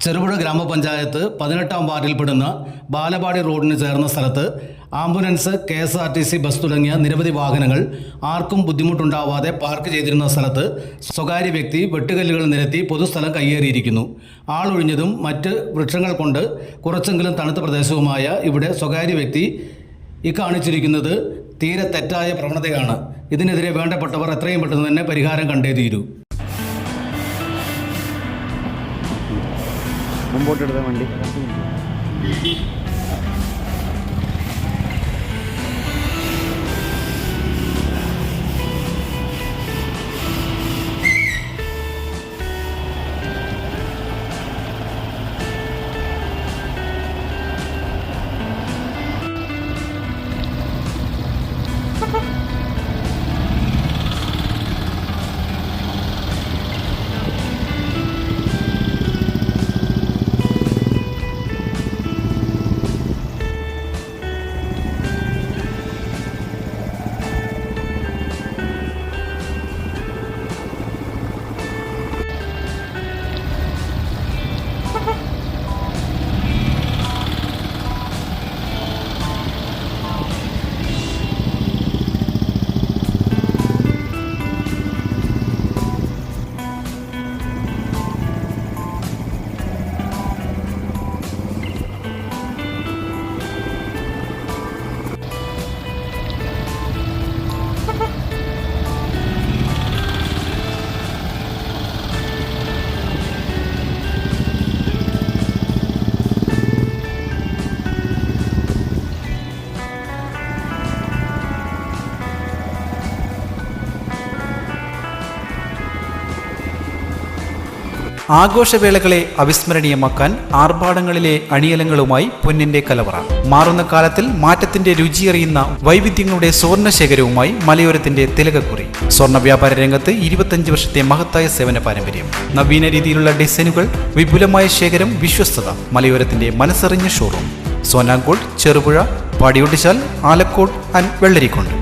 ചെറുപുഴ ഗ്രാമപഞ്ചായത്ത് 18-ാം വാർഡിൽപ്പെടുന്ന ബാലപാടി റോഡിന് ചേർന്ന സ്ഥലത്ത് ആംബുലൻസ്, KSRTC ബസ് തുടങ്ങിയ നിരവധി വാഹനങ്ങൾ ആർക്കും ബുദ്ധിമുട്ടുണ്ടാവാതെ പാർക്ക് ചെയ്തിരുന്ന സ്ഥലത്ത് സ്വകാര്യ വ്യക്തി വെട്ടുകല്ലുകൾ നിരത്തി പൊതുസ്ഥലം കയ്യേറിയിരിക്കുന്നു. ആളൊഴിഞ്ഞതും മറ്റ് വൃക്ഷങ്ങൾ കൊണ്ട് കുറച്ചെങ്കിലും തണുത്ത പ്രദേശവുമായ ഇവിടെ സ്വകാര്യ വ്യക്തി കാണിച്ചിരിക്കുന്നത് തീരെ തെറ്റായ പ്രവണതയാണ്. ഇതിനെതിരെ വേണ്ടപ്പെട്ടവർ എത്രയും പെട്ടെന്ന് തന്നെ പരിഹാരം കണ്ടേ തീരൂ. മുമ്പോട്ടെടുത്ത വണ്ടി ആഘോഷവേളകളെ അവിസ്മരണീയമാക്കാൻ ആർഭാടങ്ങളിലെ അണിയലങ്ങളുമായി പൊന്നിന്റെ കലവറ. മാറുന്ന കാലത്തിൽ മാറ്റത്തിന്റെ രുചിയറിയുന്ന വൈവിധ്യങ്ങളുടെ സ്വർണ്ണശേഖരവുമായി മലയോരത്തിന്റെ തിലകക്കുറി. സ്വർണ്ണ വ്യാപാര രംഗത്ത് 25 വർഷത്തെ മഹത്തായ സേവന പാരമ്പര്യം, നവീന രീതിയിലുള്ള ഡിസൈനുകൾ, വിപുലമായ ശേഖരം, വിശ്വസ്തത. മലയോരത്തിന്റെ മനസ്സറിഞ്ഞ ഷോറൂം. സോനാങ്കോട്, ചെറുപുഴ, പാടിയൊട്ടിച്ചാൽ, ആലക്കോട് ആൻഡ് വെള്ളരിക്കുണ്ട്.